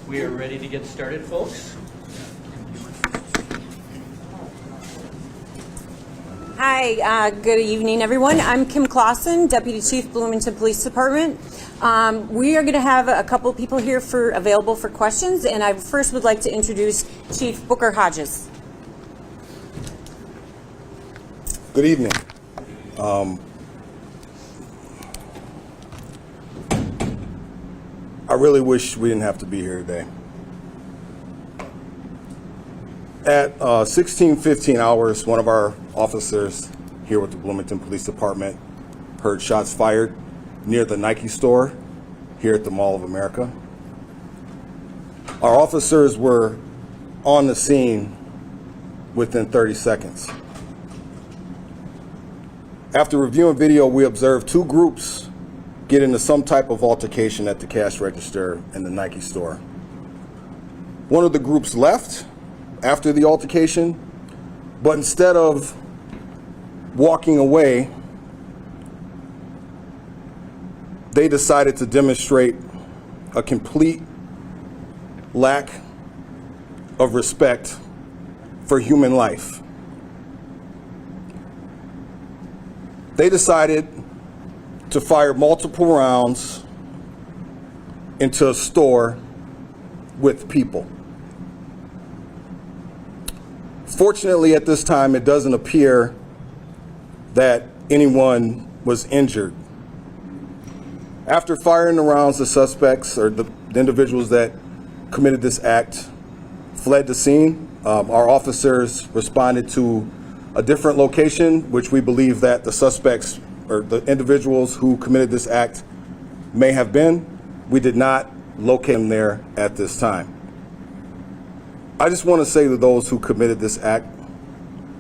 We are ready to get started, folks. Hi, good evening, everyone. I'm Kim Clausen, Deputy Chief, Bloomington Police Department. We are going to have a couple people here available for questions, and I first would like to introduce Chief Booker Hodges. Good evening. I really wish we didn't have to be here today. At 16:15 hours, one of our officers here with the Bloomington Police Department heard shots fired near the Nike store here at the Mall of America. Our officers were on the scene within 30 seconds. After reviewing video, we observed two groups get into some type of altercation at the cash register in the Nike store. One of the groups left after the altercation, but instead of walking away, they decided to demonstrate a complete lack of respect for human life. They decided to fire multiple rounds into a store with people. Fortunately, at this time, it doesn't appear that anyone was injured. After firing the rounds, the suspects, or the individuals that committed this act, fled the scene. Our officers responded to a different location, which we believe that the suspects or the individuals who committed this act may have been. We did not locate them there at this time. I just want to say to those who committed this act,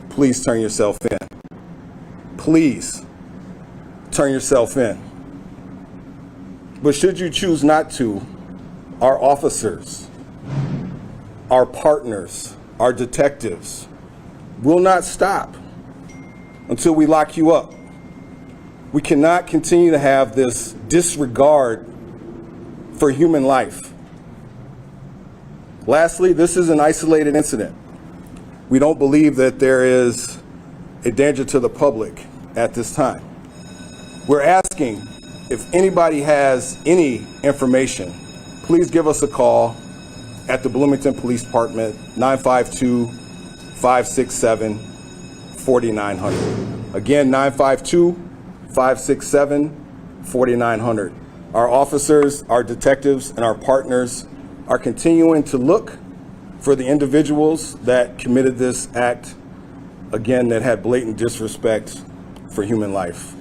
please turn yourself in. Please turn yourself in. But should you choose not to, our officers, our partners, our detectives will not stop until we lock you up. We cannot continue to have this disregard for human life. Lastly, this is an isolated incident. We don't believe that there is a danger to the public at this time. We're asking if anybody has any information, please give us a call at the Bloomington Police Department, 952-567-4900. Again, 952-567-4900. Our officers, our detectives, and our partners are continuing to look for the individuals that committed this act, again, that had blatant disrespect for human life.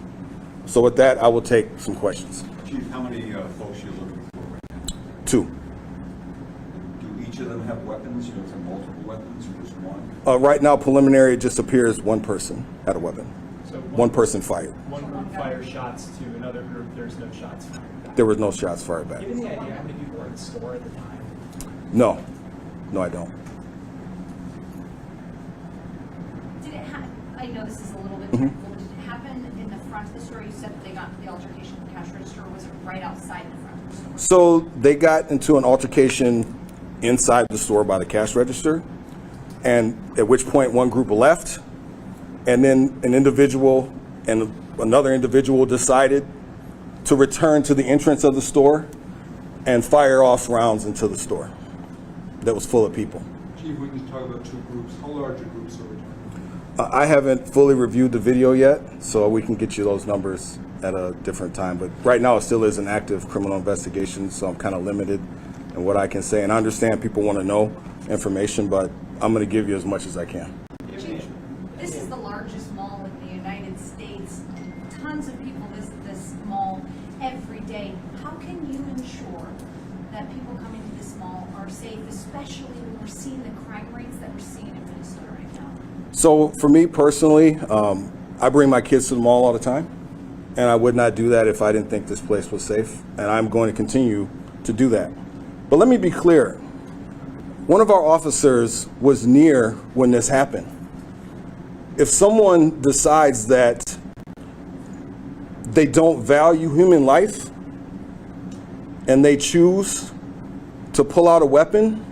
So with that, I will take some questions. Chief, how many folks are you looking for right now? Two. Do each of them have weapons? You know, some multiple weapons or just one? Right now, preliminary, it just appears one person had a weapon. So one person fired. One group fires shots to another group. There's no shots fired back. There was no shots fired back. Given the idea how many people were in the store at the time? No. No, I don't. Did it happen? I know this is a little bit technical, but did it happen in the front of the store? You said that they got the altercation at the cash register, or was it right outside the front of the store? So they got into an altercation inside the store by the cash register, and at which point one group left, and then an individual and another individual decided to return to the entrance of the store and fire off rounds into the store that was full of people. Chief, we can talk about two groups. How large are groups over time? I haven't fully reviewed the video yet, so we can get you those numbers at a different time. But right now, it still is an active criminal investigation, so I'm kind of limited in what I can say. And I understand people want to know information, but I'm going to give you as much as I can. Chief, this is the largest mall in the United States. Tons of people visit this mall every day. How can you ensure that people coming to this mall are safe, especially when we're seeing the crime rates that we're seeing in Minnesota right now? So for me personally, I bring my kids to the mall all the time, and I would not do that if I didn't think this place was safe, and I'm going to continue to do that. But let me be clear. One of our officers was near when this happened. If someone decides that they don't value human life and they choose To pull out a weapon,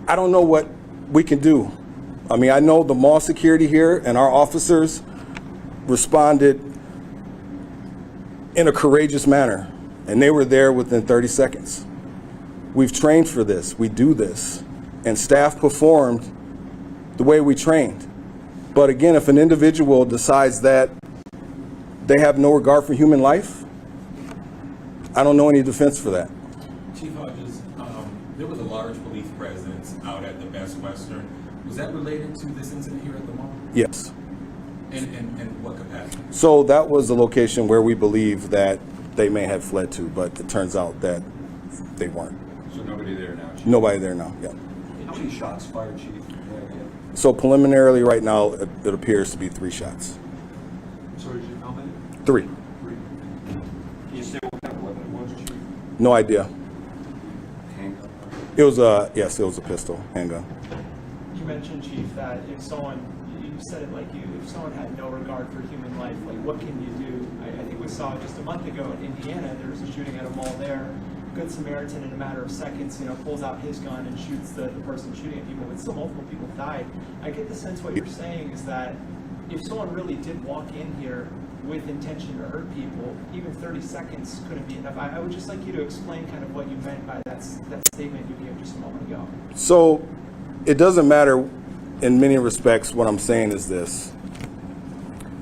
I don't know what we can do. I mean, I know the mall security here and our officers responded in a courageous manner, and they were there within 30 seconds. We've trained for this, we do this, and staff performed the way we trained. But again, if an individual decides that they have no regard for human life, I don't know any defense for that. Chief Hodges, there was a large police presence out at the Best Western. Was that related to this incident here at the mall? Yes. And what capacity? So that was the location where we believe that they may have fled to, but it turns out that they weren't. So nobody there now, Chief? Nobody there now, yeah. How many shots fired, Chief? So preliminarily right now, it appears to be 3 shots. Sorry, Chief, how many? 3. Can you say what kind of weapon it was, Chief? No idea. Handgun? It was yes, it was a pistol, handgun. You mentioned, Chief, that if someone, you said it like if someone had no regard for human life, like what can you do? I think we saw just a month ago in Indiana, there was a shooting at a mall there. Good Samaritan, in a matter of seconds, pulls out his gun and shoots the person shooting at people, but still multiple people died. I get the sense what you're saying is that if someone really did walk in here with intention to hurt people, even 30 seconds couldn't be enough. I would just like you to explain kind of what you meant by that statement you gave just a moment ago. So it doesn't matter in many respects. What I'm saying is this.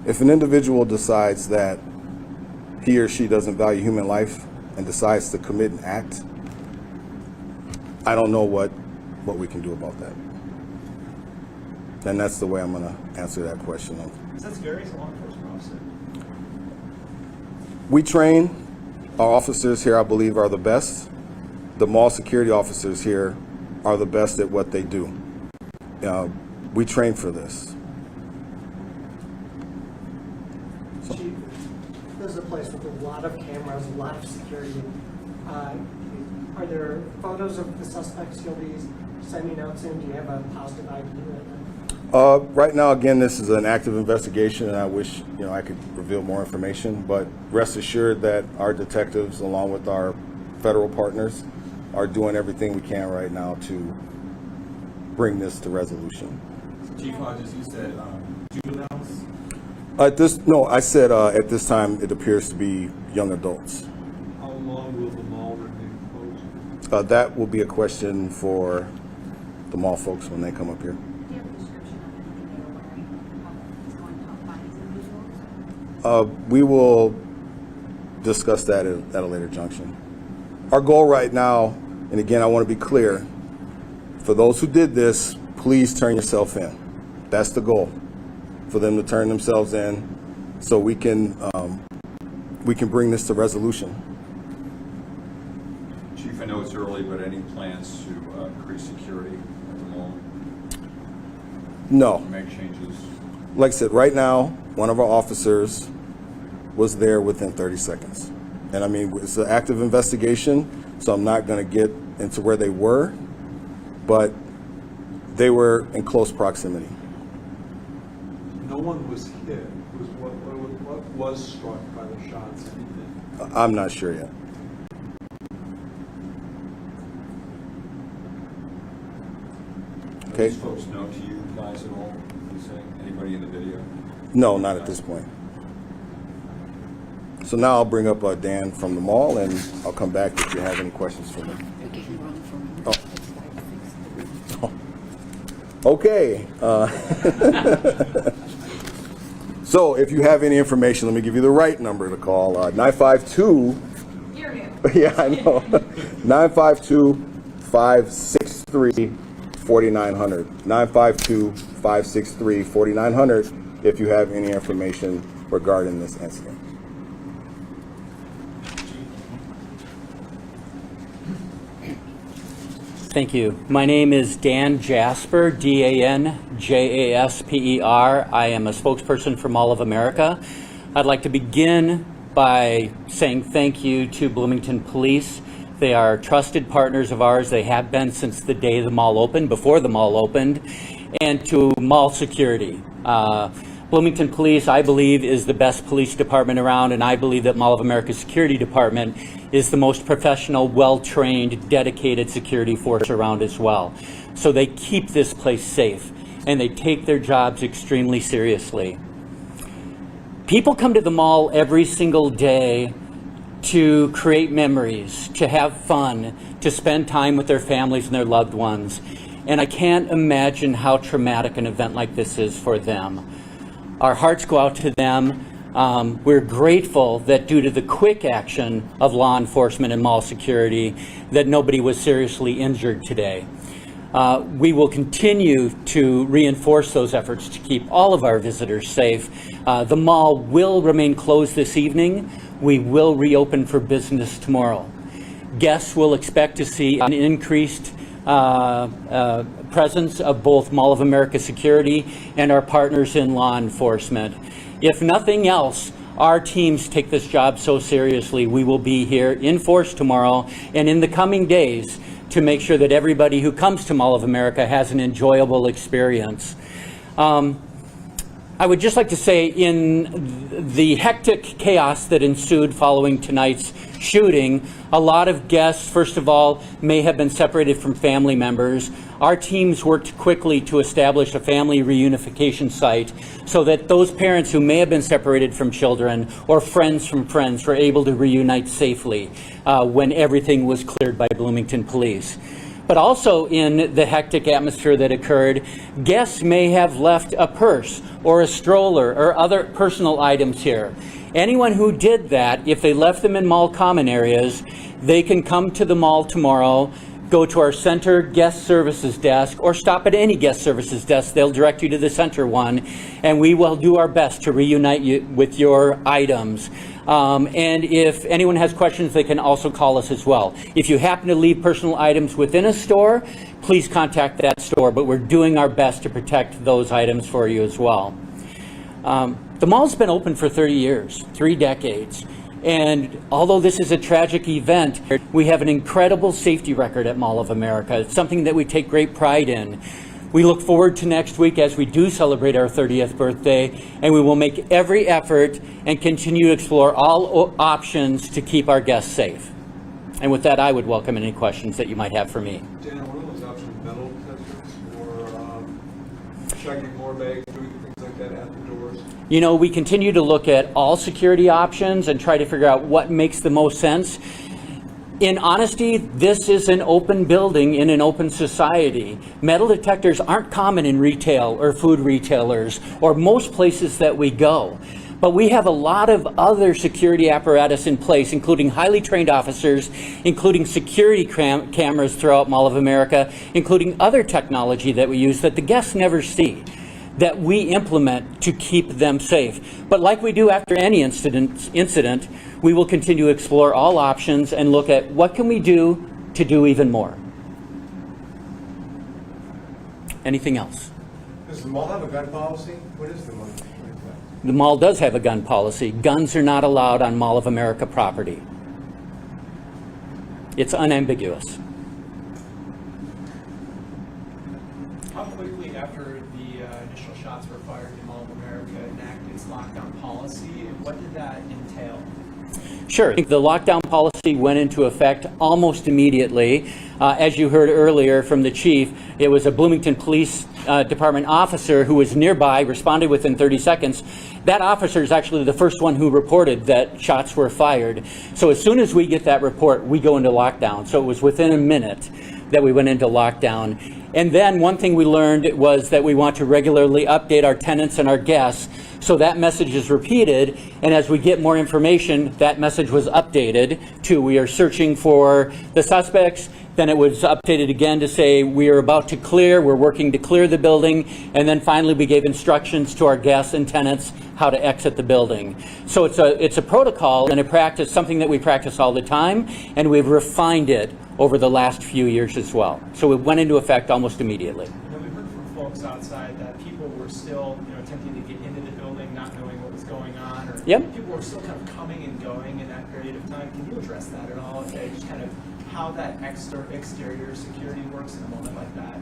If an individual decides that he or she doesn't value human life and decides to commit an act, I don't know what we can do about that. And that's the way I'm going to answer that question. Because that's scary as a law enforcement officer. We train, our officers here, I believe, are the best. The mall security officers here are the best at what they do. We train for this. Chief, this is a place with a lot of cameras, a lot of security. Are there photos of the suspects you'll be sending out soon? Do you have a positive ID right now? Right now, again, this is an active investigation, and I wish I could reveal more information. But rest assured that our detectives, along with our federal partners, are doing everything we can right now to bring this to resolution. Chief Hodges, you said juveniles? I said at this time it appears to be young adults. How long will the mall remain closed? That will be a question for the mall folks when they come up here. Do you have a description of anything they were wearing? What's going on by these individuals? We will discuss that at a later junction. Our goal right now, and again, I want to be clear, for those who did this, please turn yourself in. That's the goal, for them to turn themselves in so we can bring this to resolution. Chief, I know it's early, but any plans to increase security at the mall? No. Make changes? Like I said, right now, one of our officers was there within 30 seconds. And I mean, it's an active investigation, so I'm not going to get into where they were, but they were in close proximity. No one was hit. What was struck by the shots? Anything? I'm not sure yet. Okay. Do these folks know to you guys at all? You say anybody in the video? No, not at this point. So now I'll bring up Dan from the mall, and I'll come back if you have any questions for me. Oh. Okay. So if you have any information, let me give you the right number to call. 952. You're new. Yeah, I know. 952-563-4900. 952-563-4900 if you have any information regarding this incident. Thank you. My name is Dan Jasper, D-A-N-J-A-S-P-E-R. I am a spokesperson for Mall of America. I'd like to begin by saying thank you to Bloomington Police. They are trusted partners of ours. They have been since the day the mall opened, before the mall opened, and to mall security. Bloomington Police, I believe, is the best police department around, and I believe that Mall of America's security department is the most professional, well-trained, dedicated security force around as well. So they keep this place safe, and they take their jobs extremely seriously. People come to the mall every single day to create memories, to have fun, to spend time with their families and their loved ones. And I can't imagine how traumatic an event like this is for them. Our hearts go out to them. We're grateful that due to the quick action of law enforcement and mall security, that nobody was seriously injured today. We will continue to reinforce those efforts to keep all of our visitors safe. The mall will remain closed this evening. We will reopen for business tomorrow. Guests will expect to see an increased presence of both Mall of America security and our partners in law enforcement. If nothing else, our teams take this job so seriously. We will be here in force tomorrow and in the coming days to make sure that everybody who comes to Mall of America has an enjoyable experience. I would just like to say, in the hectic chaos that ensued following tonight's shooting, a lot of guests, first of all, may have been separated from family members. Our teams worked quickly to establish a family reunification site so that those parents who may have been separated from children or friends from friends were able to reunite safely when everything was cleared by Bloomington Police. But also in the hectic atmosphere that occurred, guests may have left a purse or a stroller or other personal items here. Anyone who did that, if they left them in mall common areas, they can come to the mall tomorrow, go to our center guest services desk, or stop at any guest services desk. They'll direct you to the center one, and we will do our best to reunite you with your items. And if anyone has questions, they can also call us as well. If you happen to leave personal items within a store, please contact that store, but we're doing our best to protect those items for you as well. The mall's been open for 30 years, 3 decades. And although this is a tragic event, we have an incredible safety record at Mall of America. It's something that we take great pride in. We look forward to next week as we do celebrate our 30th birthday, and we will make every effort and continue to explore all options to keep our guests safe. And with that, I would welcome any questions that you might have for me. Dan, what are those options, metal detectors or checking more bags, doing things like that at the doors? You know, we continue to look at all security options and try to figure out what makes the most sense. In honesty, this is an open building in an open society. Metal detectors aren't common in retail or food retailers or most places that we go. But we have a lot of other security apparatus in place, including highly trained officers, including security cameras throughout Mall of America, including other technology that we use that the guests never see, that we implement to keep them safe. But like we do after any incident, we will continue to explore all options and look at what can we do to do even more. Anything else? Does the mall have a gun policy? What is the mall? The mall does have a gun policy. Guns are not allowed on Mall of America property. It's unambiguous. How quickly after the initial shots were fired did Mall of America enact its lockdown policy, and what did that entail? Sure. The lockdown policy went into effect almost immediately. As you heard earlier from the chief, it was a Bloomington Police Department officer who was nearby, responded within 30 seconds. That officer is actually the first one who reported that shots were fired. So as soon as we get that report, we go into lockdown. So it was within a minute that we went into lockdown. And then one thing we learned was that we want to regularly update our tenants and our guests. So that message is repeated, and as we get more information, that message was updated to we are searching for the suspects. Then it was updated again to say we are about to clear, we're working to clear the building, and then finally we gave instructions to our guests and tenants how to exit the building. So it's a protocol and a practice, something that we practice all the time, and we've refined it over the last few years as well. So it went into effect almost immediately. And we heard from folks outside that people were still, attempting to get into the building, not knowing what was going on, or people were still kind of coming and going in that period of time. Can you address that at all? Okay, just kind of how that exterior security works in a moment like that.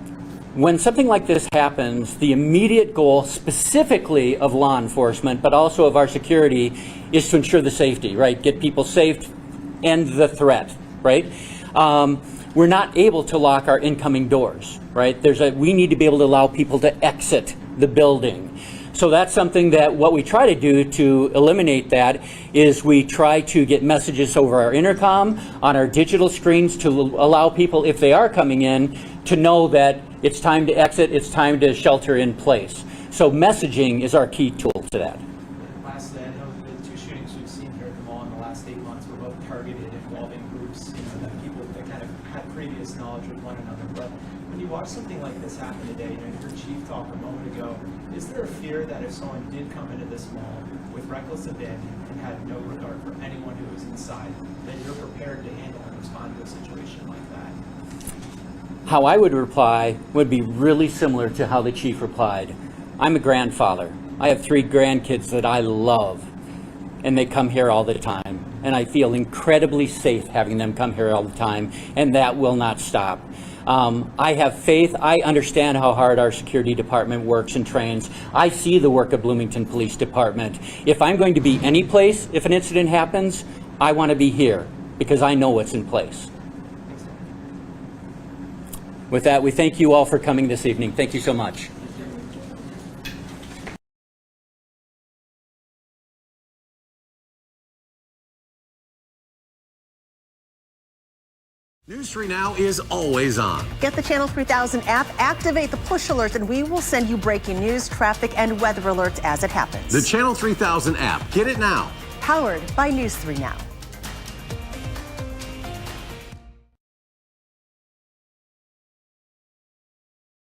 When something like this happens, the immediate goal specifically of law enforcement, but also of our security, is to ensure the safety, right? Get people safe, and the threat, right? We're not able to lock our incoming doors, right? We need to be able to allow people to exit the building. So that's something that what we try to do to eliminate that is we try to get messages over our intercom, on our digital screens, to allow people, if they are coming in, to know that it's time to exit, it's time to shelter in place. So messaging is our key tool to that. Lastly, I know the two shootings we've seen here at the mall in the last 8 months were both targeted, involving groups, that people that kind of had previous knowledge with one another. But when you watch something like this happen today, you heard Chief talk a moment ago, is there a fear that if someone did come into this mall with reckless abandon and had no regard for anyone who was inside, that you're prepared to handle and respond to a situation like that? How I would reply would be really similar to how the chief replied. I'm a grandfather. I have 3 grandkids that I love, and they come here all the time. And I feel incredibly safe having them come here all the time, and that will not stop. I have faith. I understand how hard our security department works and trains. I see the work of Bloomington Police Department. If I'm going to be any place, if an incident happens, I want to be here because I know what's in place. With that, we thank you all for coming this evening. Thank you so much. News 3 Now is always on. Get the Channel 3000 app, activate the push alerts, and we will send you breaking news, traffic, and weather alerts as it happens. The Channel 3000 app. Get it now. Powered by News 3 Now.